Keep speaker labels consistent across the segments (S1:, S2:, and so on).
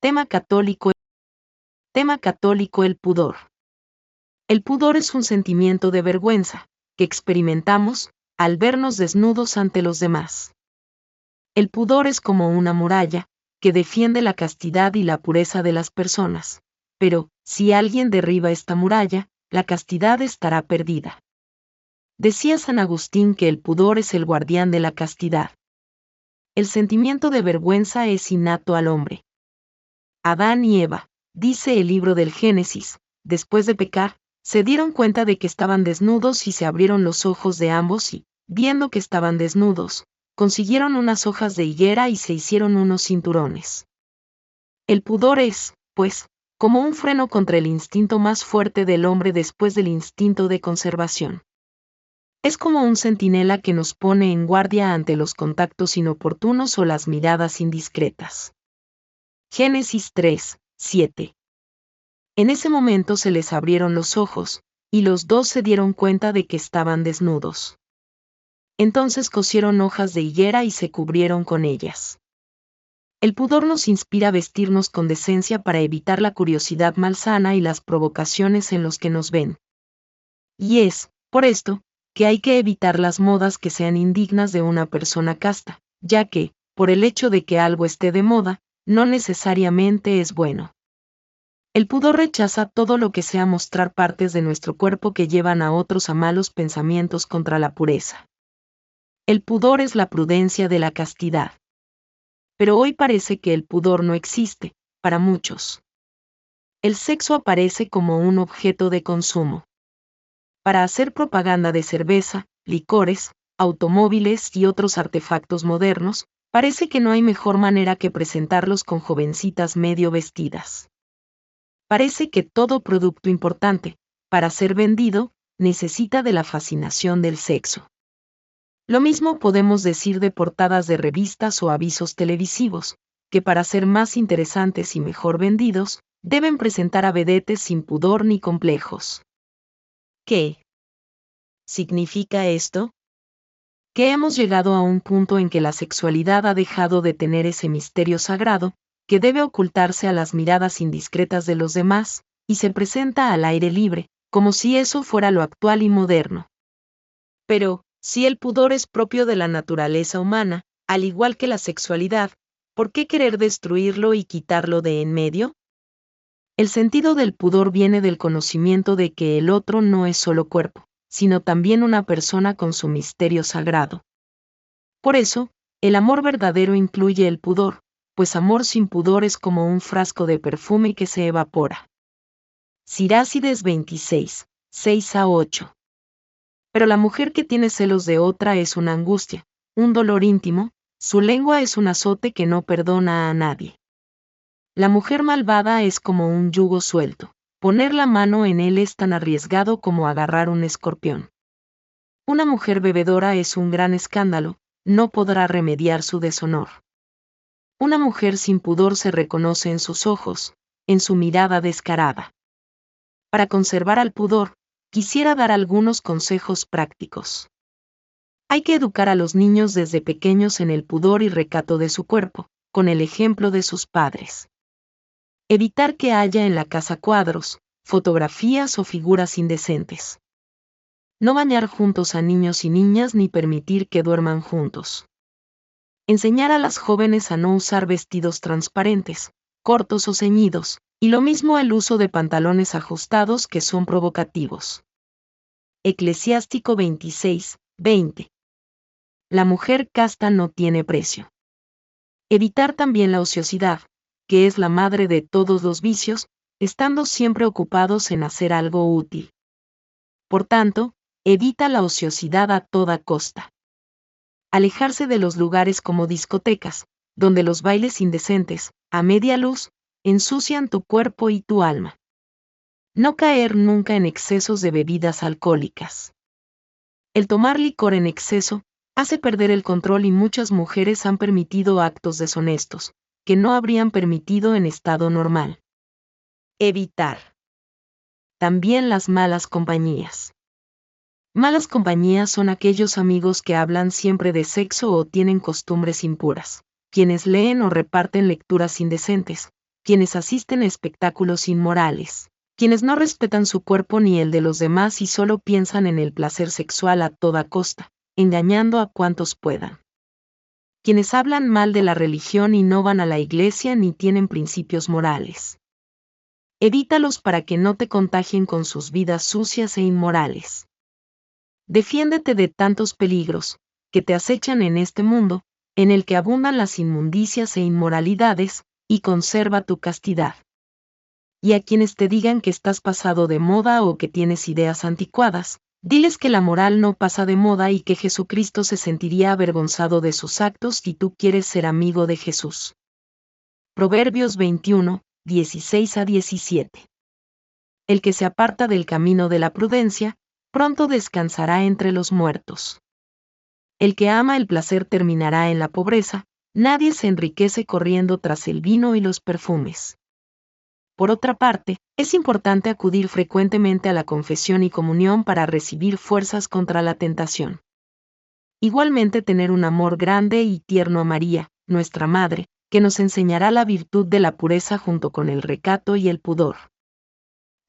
S1: Tema católico. Tema católico: el pudor. El pudor es un sentimiento de vergüenza que experimentamos al vernos desnudos ante los demás. El pudor es como una muralla que defiende la castidad y la pureza de las personas, pero si alguien derriba esta muralla, la castidad estará perdida. Decía San Agustín que el pudor es el guardián de la castidad. El sentimiento de vergüenza es innato al hombre. Adán y Eva, dice el libro del Génesis, después de pecar, se dieron cuenta de que estaban desnudos y se abrieron los ojos de ambos y, viendo que estaban desnudos, consiguieron unas hojas de higuera y se hicieron unos cinturones. El pudor es, pues, como un freno contra el instinto más fuerte del hombre después del instinto de conservación. Es como un centinela que nos pone en guardia ante los contactos inoportunos o las miradas indiscretas. Génesis 3, 7. En ese momento se les abrieron los ojos, y los dos se dieron cuenta de que estaban desnudos. Entonces cosieron hojas de higuera y se cubrieron con ellas. El pudor nos inspira a vestirnos con decencia para evitar la curiosidad malsana y las provocaciones en los que nos ven. Y es, por esto, que hay que evitar las modas que sean indignas de una persona casta, ya que, por el hecho de que algo esté de moda, no necesariamente es bueno. El pudor rechaza todo lo que sea mostrar partes de nuestro cuerpo que llevan a otros a malos pensamientos contra la pureza. El pudor es la prudencia de la castidad. Pero hoy parece que el pudor no existe, para muchos. El sexo aparece como un objeto de consumo. Para hacer propaganda de cerveza, licores, automóviles y otros artefactos modernos, parece que no hay mejor manera que presentarlos con jovencitas medio vestidas. Parece que todo producto importante, para ser vendido, necesita de la fascinación del sexo. Lo mismo podemos decir de portadas de revistas o avisos televisivos, que para ser más interesantes y mejor vendidos, deben presentar a vedetes sin pudor ni complejos. ¿Qué significa esto? Que hemos llegado a un punto en que la sexualidad ha dejado de tener ese misterio sagrado, que debe ocultarse a las miradas indiscretas de los demás, y se presenta al aire libre, como si eso fuera lo actual y moderno. Pero, si el pudor es propio de la naturaleza humana, al igual que la sexualidad, ¿por qué querer destruirlo y quitarlo de en medio? El sentido del pudor viene del conocimiento de que el otro no es solo cuerpo, sino también una persona con su misterio sagrado. Por eso, el amor verdadero incluye el pudor, pues amor sin pudor es como un frasco de perfume que se evapora. Sirácides 26, 6-8. Pero la mujer que tiene celos de otra es una angustia, un dolor íntimo, su lengua es un azote que no perdona a nadie. La mujer malvada es como un yugo suelto, poner la mano en él es tan arriesgado como agarrar un escorpión. Una mujer bebedora es un gran escándalo, no podrá remediar su deshonor. Una mujer sin pudor se reconoce en sus ojos, en su mirada descarada. Para conservar al pudor, quisiera dar algunos consejos prácticos. Hay que educar a los niños desde pequeños en el pudor y recato de su cuerpo, con el ejemplo de sus padres. Evitar que haya en la casa cuadros, fotografías o figuras indecentes. No bañar juntos a niños y niñas ni permitir que duerman juntos. Enseñar a las jóvenes a no usar vestidos transparentes, cortos o ceñidos, y lo mismo el uso de pantalones ajustados que son provocativos. Eclesiástico 26, 20. La mujer casta no tiene precio. Evitar también la ociosidad, que es la madre de todos los vicios, estando siempre ocupados en hacer algo útil. Por tanto, evita la ociosidad a toda costa. Alejarse de los lugares como discotecas, donde los bailes indecentes, a media luz, ensucian tu cuerpo y tu alma. No caer nunca en excesos de bebidas alcohólicas. El tomar licor en exceso hace perder el control y muchas mujeres han permitido actos deshonestos, que no habrían permitido en estado normal. Evitar. También las malas compañías. Malas compañías son aquellos amigos que hablan siempre de sexo o tienen costumbres impuras, quienes leen o reparten lecturas indecentes, quienes asisten a espectáculos inmorales, quienes no respetan su cuerpo ni el de los demás y solo piensan en el placer sexual a toda costa, engañando a cuantos puedan. Quienes hablan mal de la religión y no van a la iglesia ni tienen principios morales. Evítalos para que no te contagien con sus vidas sucias e inmorales. Defiéndete de tantos peligros que te acechan en este mundo, en el que abundan las inmundicias e inmoralidades, y conserva tu castidad. Y a quienes te digan que estás pasado de moda o que tienes ideas anticuadas, diles que la moral no pasa de moda y que Jesucristo se sentiría avergonzado de sus actos si tú quieres ser amigo de Jesús. Proverbios 21, 16 a 17. El que se aparta del camino de la prudencia, pronto descansará entre los muertos. El que ama el placer terminará en la pobreza, nadie se enriquece corriendo tras el vino y los perfumes. Por otra parte, es importante acudir frecuentemente a la confesión y comunión para recibir fuerzas contra la tentación. Igualmente tener un amor grande y tierno a María, nuestra Madre, que nos enseñará la virtud de la pureza junto con el recato y el pudor.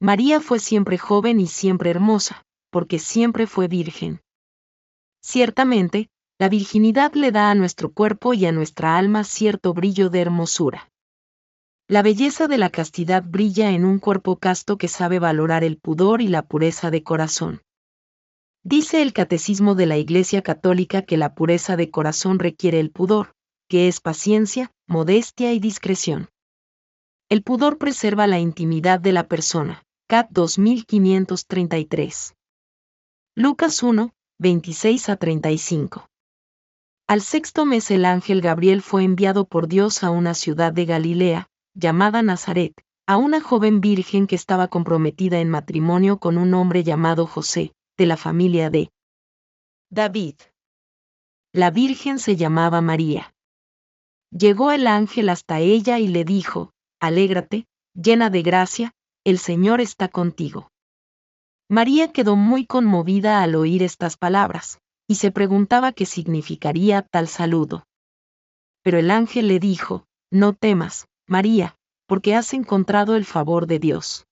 S1: María fue siempre joven y siempre hermosa, porque siempre fue virgen. Ciertamente, la virginidad le da a nuestro cuerpo y a nuestra alma cierto brillo de hermosura. La belleza de la castidad brilla en un cuerpo casto que sabe valorar el pudor y la pureza de corazón. Dice el Catecismo de la Iglesia Católica que la pureza de corazón requiere el pudor, que es paciencia, modestia y discreción. El pudor preserva la intimidad de la persona. Cat 2533. Lucas 1, 26 a 35. Al sexto mes el ángel Gabriel fue enviado por Dios a una ciudad de Galilea, llamada Nazaret, a una joven virgen que estaba comprometida en matrimonio con un hombre llamado José, de la familia de David. La virgen se llamaba María. Llegó el ángel hasta ella y le dijo: Alégrate, llena de gracia, el Señor está contigo. María quedó muy conmovida al oír estas palabras, y se preguntaba qué significaría tal saludo. Pero el ángel le dijo: No temas, María, porque has encontrado el favor de Dios.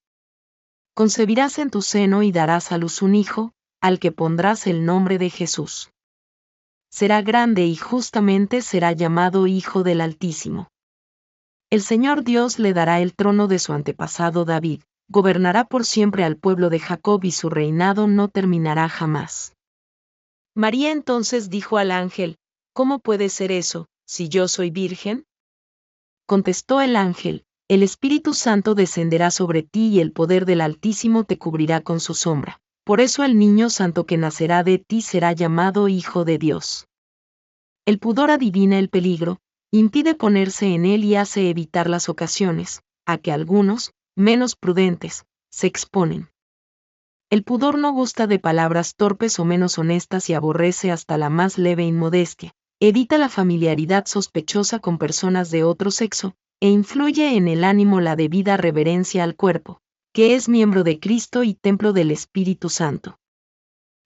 S1: Concebirás en tu seno y darás a luz un hijo, al que pondrás el nombre de Jesús. Será grande y justamente será llamado Hijo del Altísimo. El Señor Dios le dará el trono de su antepasado David, gobernará por siempre al pueblo de Jacob y su reinado no terminará jamás. María entonces dijo al ángel: ¿Cómo puede ser eso, si yo soy virgen? Contestó el ángel: El Espíritu Santo descenderá sobre ti y el poder del Altísimo te cubrirá con su sombra. Por eso el niño santo que nacerá de ti será llamado Hijo de Dios. El pudor adivina el peligro, impide ponerse en él y hace evitar las ocasiones a que algunos, menos prudentes, se exponen. El pudor no gusta de palabras torpes o menos honestas y aborrece hasta la más leve inmodestia. Evita la familiaridad sospechosa con personas de otro sexo, e influye en el ánimo la debida reverencia al cuerpo, que es miembro de Cristo y templo del Espíritu Santo.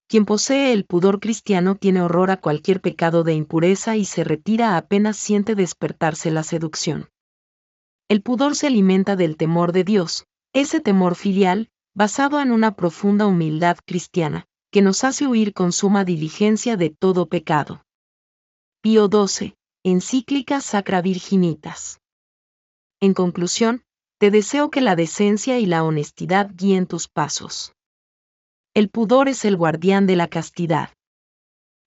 S1: Quien posee el pudor cristiano tiene horror a cualquier pecado de impureza y se retira apenas siente despertarse la seducción. El pudor se alimenta del temor de Dios, ese temor filial, basado en una profunda humildad cristiana, que nos hace huir con suma diligencia de todo pecado. Pío XII, Encíclica Sacra Virginitas. En conclusión, te deseo que la decencia y la honestidad guíen tus pasos. El pudor es el guardián de la castidad.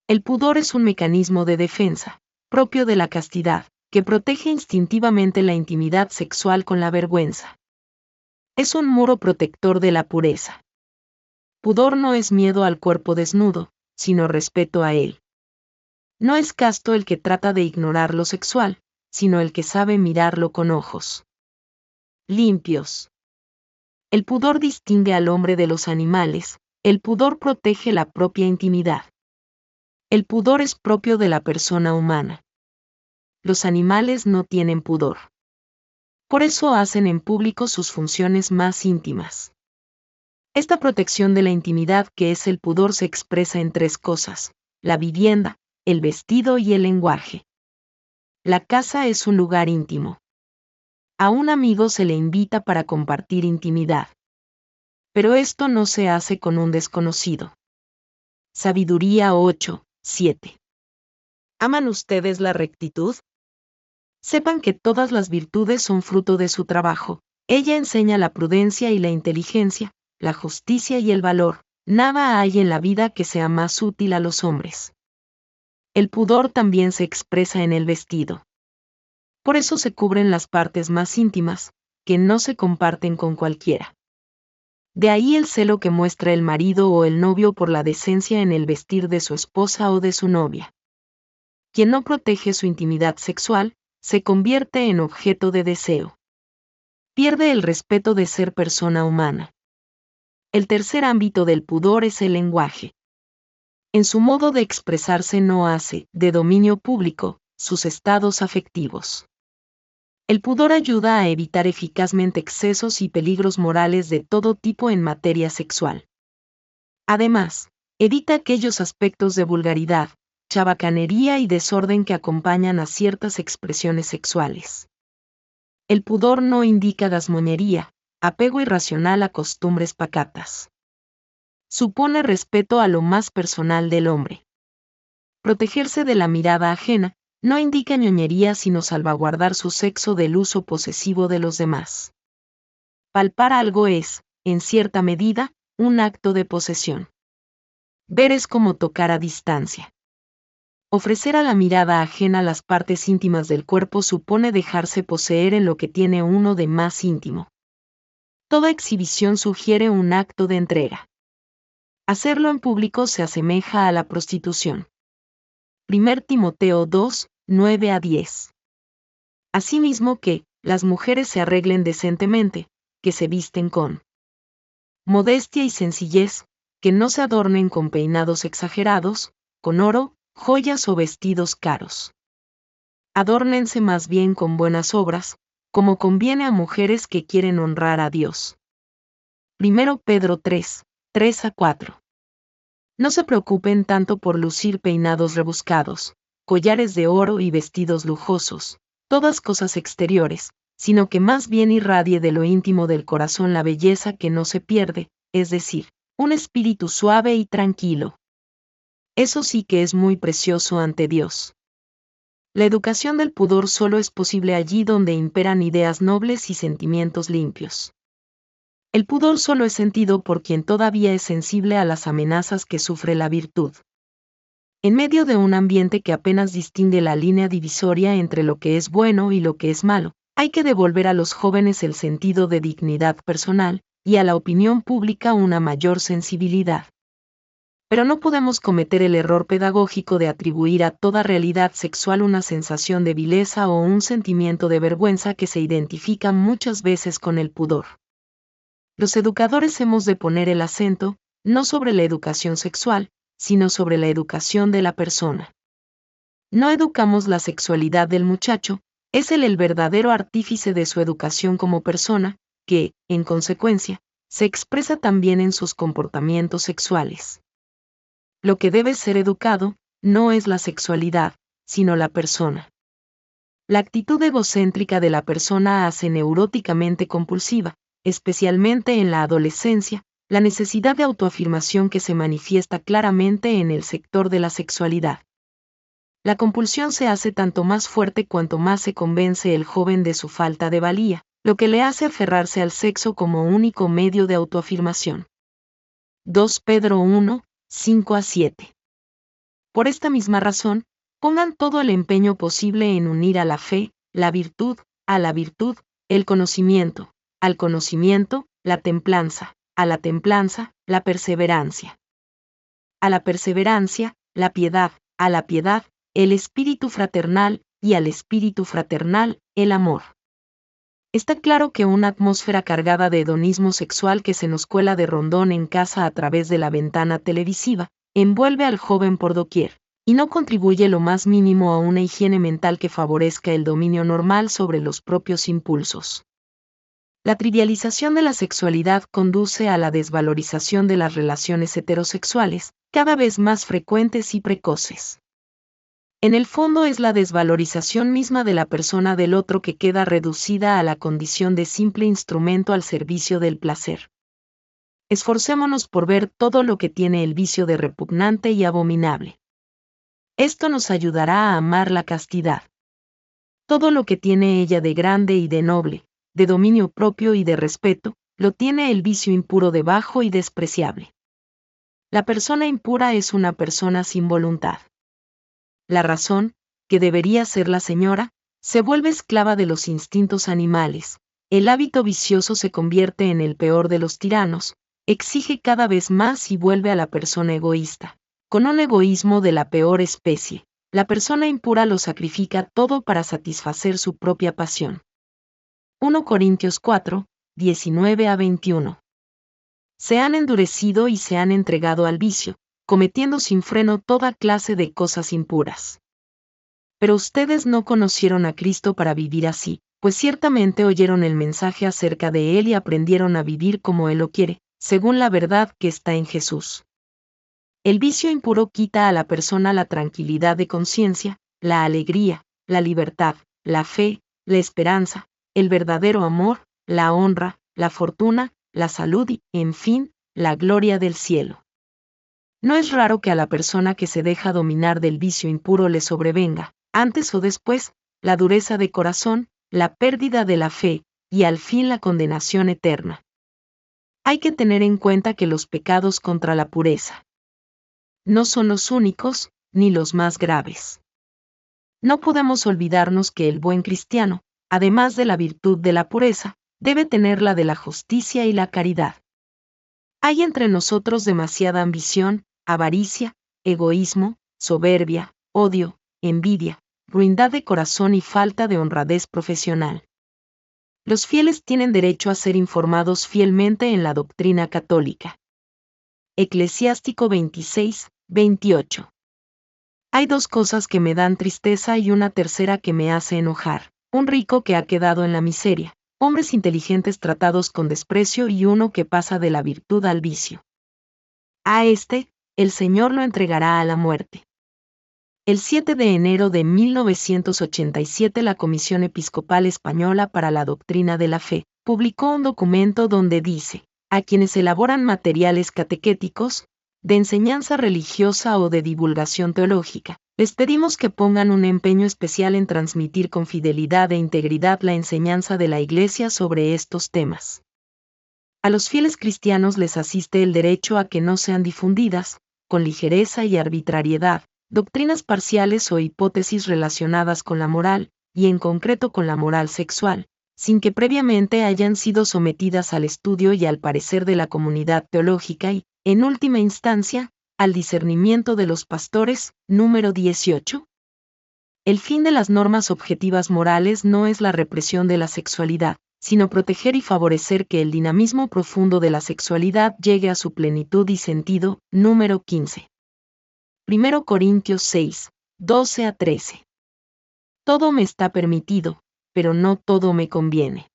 S1: El pudor es un mecanismo de defensa, propio de la castidad, que protege instintivamente la intimidad sexual con la vergüenza. Es un muro protector de la pureza. Pudor no es miedo al cuerpo desnudo, sino respeto a él. No es casto el que trata de ignorar lo sexual, sino el que sabe mirarlo con ojos limpios. El pudor distingue al hombre de los animales, el pudor protege la propia intimidad. El pudor es propio de la persona humana. Los animales no tienen pudor. Por eso hacen en público sus funciones más íntimas. Esta protección de la intimidad que es el pudor se expresa en tres cosas: la vivienda, el vestido y el lenguaje. La casa es un lugar íntimo. A un amigo se le invita para compartir intimidad. Pero esto no se hace con un desconocido. Sabiduría 8:7. ¿Aman ustedes la rectitud? Sepan que todas las virtudes son fruto de su trabajo. Ella enseña la prudencia y la inteligencia, la justicia y el valor. Nada hay en la vida que sea más útil a los hombres. El pudor también se expresa en el vestido. Por eso se cubren las partes más íntimas, que no se comparten con cualquiera. De ahí el celo que muestra el marido o el novio por la decencia en el vestir de su esposa o de su novia. Quien no protege su intimidad sexual, se convierte en objeto de deseo. Pierde el respeto de ser persona humana. El tercer ámbito del pudor es el lenguaje. En su modo de expresarse no hace, de dominio público, sus estados afectivos. El pudor ayuda a evitar eficazmente excesos y peligros morales de todo tipo en materia sexual. Además, evita aquellos aspectos de vulgaridad, chabacanería y desorden que acompañan a ciertas expresiones sexuales. El pudor no indica gazmoñería, apego irracional a costumbres pacatas. Supone respeto a lo más personal del hombre. Protegerse de la mirada ajena no indica ñoñería sino salvaguardar su sexo del uso posesivo de los demás. Palpar algo es, en cierta medida, un acto de posesión. Ver es como tocar a distancia. Ofrecer a la mirada ajena las partes íntimas del cuerpo supone dejarse poseer en lo que tiene uno de más íntimo. Toda exhibición sugiere un acto de entrega. Hacerlo en público se asemeja a la prostitución. 1 Timoteo 2:9-10. Asimismo que, las mujeres se arreglen decentemente, que se visten con modestia y sencillez, que no se adornen con peinados exagerados, con oro, joyas o vestidos caros. Adórnense más bien con buenas obras, como conviene a mujeres que quieren honrar a Dios. 1 Pedro 3:3-4. No se preocupen tanto por lucir peinados rebuscados, collares de oro y vestidos lujosos, todas cosas exteriores, sino que más bien irradie de lo íntimo del corazón la belleza que no se pierde, es decir, un espíritu suave y tranquilo. Eso sí que es muy precioso ante Dios. La educación del pudor solo es posible allí donde imperan ideas nobles y sentimientos limpios. El pudor solo es sentido por quien todavía es sensible a las amenazas que sufre la virtud. En medio de un ambiente que apenas distingue la línea divisoria entre lo que es bueno y lo que es malo, hay que devolver a los jóvenes el sentido de dignidad personal, y a la opinión pública una mayor sensibilidad. Pero no podemos cometer el error pedagógico de atribuir a toda realidad sexual una sensación de vileza o un sentimiento de vergüenza que se identifica muchas veces con el pudor. Los educadores hemos de poner el acento, no sobre la educación sexual, sino sobre la educación de la persona. No educamos la sexualidad del muchacho, es él el verdadero artífice de su educación como persona, que, en consecuencia, se expresa también en sus comportamientos sexuales. Lo que debe ser educado, no es la sexualidad, sino la persona. La actitud egocéntrica de la persona hace neuróticamente compulsiva, especialmente en la adolescencia, la necesidad de autoafirmación que se manifiesta claramente en el sector de la sexualidad. La compulsión se hace tanto más fuerte cuanto más se convence el joven de su falta de valía, lo que le hace aferrarse al sexo como único medio de autoafirmación. 2 Pedro 1:5-7. Por esta misma razón, pongan todo el empeño posible en unir a la fe, la virtud, a la virtud, el conocimiento, al conocimiento, la templanza, a la templanza, la perseverancia. A la perseverancia, la piedad, a la piedad, el espíritu fraternal, y al espíritu fraternal, el amor. Está claro que una atmósfera cargada de hedonismo sexual que se nos cuela de rondón en casa a través de la ventana televisiva, envuelve al joven por doquier, y no contribuye lo más mínimo a una higiene mental que favorezca el dominio normal sobre los propios impulsos. La trivialización de la sexualidad conduce a la desvalorización de las relaciones heterosexuales, cada vez más frecuentes y precoces. En el fondo es la desvalorización misma de la persona del otro que queda reducida a la condición de simple instrumento al servicio del placer. Esforcémonos por ver todo lo que tiene el vicio de repugnante y abominable. Esto nos ayudará a amar la castidad. Todo lo que tiene ella de grande y de noble, de dominio propio y de respeto, lo tiene el vicio impuro de bajo y despreciable. La persona impura es una persona sin voluntad. La razón, que debería ser la señora, se vuelve esclava de los instintos animales. El hábito vicioso se convierte en el peor de los tiranos, exige cada vez más y vuelve a la persona egoísta. Con un egoísmo de la peor especie, la persona impura lo sacrifica todo para satisfacer su propia pasión. 1 Corintios 4, 19-21. Se han endurecido y se han entregado al vicio, cometiendo sin freno toda clase de cosas impuras. Pero ustedes no conocieron a Cristo para vivir así, pues ciertamente oyeron el mensaje acerca de Él y aprendieron a vivir como Él lo quiere, según la verdad que está en Jesús. El vicio impuro quita a la persona la tranquilidad de conciencia, la alegría, la libertad, la fe, la esperanza, el verdadero amor, la honra, la fortuna, la salud y, en fin, la gloria del cielo. No es raro que a la persona que se deja dominar del vicio impuro le sobrevenga, antes o después, la dureza de corazón, la pérdida de la fe, y al fin la condenación eterna. Hay que tener en cuenta que los pecados contra la pureza no son los únicos, ni los más graves. No podemos olvidarnos que el buen cristiano, además de la virtud de la pureza, debe tener la de la justicia y la caridad. Hay entre nosotros demasiada ambición, avaricia, egoísmo, soberbia, odio, envidia, ruindad de corazón y falta de honradez profesional. Los fieles tienen derecho a ser informados fielmente en la doctrina católica. Eclesiástico 26, 28. Hay dos cosas que me dan tristeza y una tercera que me hace enojar: un rico que ha quedado en la miseria, hombres inteligentes tratados con desprecio y uno que pasa de la virtud al vicio. A este, el Señor lo entregará a la muerte. El 7 de enero de 1987 la Comisión Episcopal Española para la Doctrina de la Fe publicó un documento donde dice: a quienes elaboran materiales catequéticos, de enseñanza religiosa o de divulgación teológica, les pedimos que pongan un empeño especial en transmitir con fidelidad e integridad la enseñanza de la Iglesia sobre estos temas. A los fieles cristianos les asiste el derecho a que no sean difundidas, con ligereza y arbitrariedad, doctrinas parciales o hipótesis relacionadas con la moral, y en concreto con la moral sexual, sin que previamente hayan sido sometidas al estudio y al parecer de la comunidad teológica y, en última instancia, al discernimiento de los pastores. Número 18. El fin de las normas objetivas morales no es la represión de la sexualidad, sino proteger y favorecer que el dinamismo profundo de la sexualidad llegue a su plenitud y sentido. Número 15. 1 Corintios 6, 12-13. Todo me está permitido, pero no todo me conviene.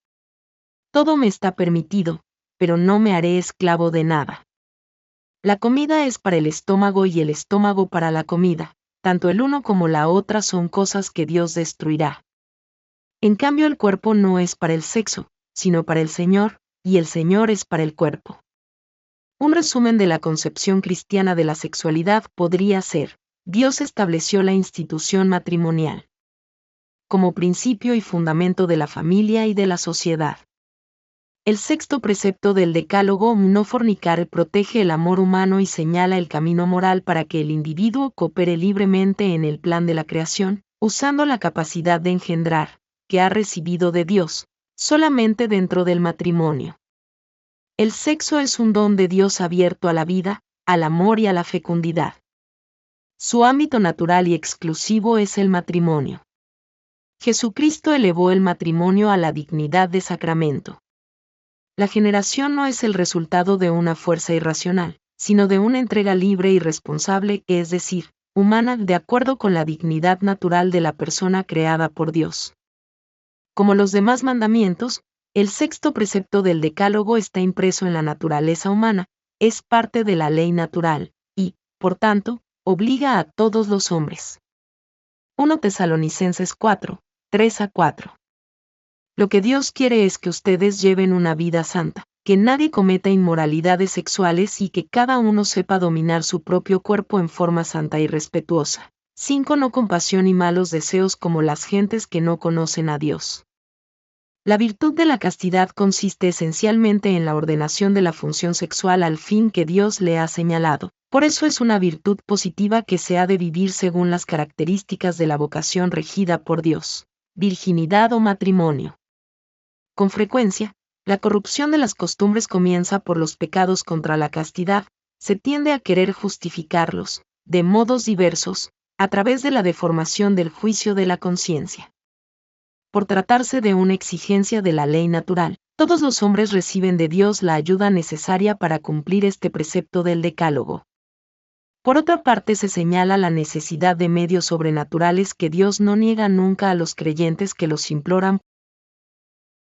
S1: Todo me está permitido, pero no me haré esclavo de nada. La comida es para el estómago y el estómago para la comida, tanto el uno como la otra son cosas que Dios destruirá. En cambio el cuerpo no es para el sexo, sino para el Señor, y el Señor es para el cuerpo. Un resumen de la concepción cristiana de la sexualidad podría ser: Dios estableció la institución matrimonial como principio y fundamento de la familia y de la sociedad. El sexto precepto del Decálogo, no fornicar, protege el amor humano y señala el camino moral para que el individuo coopere libremente en el plan de la creación, usando la capacidad de engendrar, que ha recibido de Dios, solamente dentro del matrimonio. El sexo es un don de Dios abierto a la vida, al amor y a la fecundidad. Su ámbito natural y exclusivo es el matrimonio. Jesucristo elevó el matrimonio a la dignidad de sacramento. La generación no es el resultado de una fuerza irracional, sino de una entrega libre y responsable, es decir, humana, de acuerdo con la dignidad natural de la persona creada por Dios. Como los demás mandamientos, el sexto precepto del Decálogo está impreso en la naturaleza humana, es parte de la ley natural, y, por tanto, obliga a todos los hombres. 1 Tesalonicenses 4, 3-4. Lo que Dios quiere es que ustedes lleven una vida santa, que nadie cometa inmoralidades sexuales y que cada uno sepa dominar su propio cuerpo en forma santa y respetuosa. 5 No compasión y malos deseos como las gentes que no conocen a Dios. La virtud de la castidad consiste esencialmente en la ordenación de la función sexual al fin que Dios le ha señalado. Por eso es una virtud positiva que se ha de vivir según las características de la vocación regida por Dios. Virginidad o matrimonio. Con frecuencia, la corrupción de las costumbres comienza por los pecados contra la castidad, se tiende a querer justificarlos, de modos diversos, a través de la deformación del juicio de la conciencia. Por tratarse de una exigencia de la ley natural, todos los hombres reciben de Dios la ayuda necesaria para cumplir este precepto del Decálogo. Por otra parte, se señala la necesidad de medios sobrenaturales que Dios no niega nunca a los creyentes que los imploran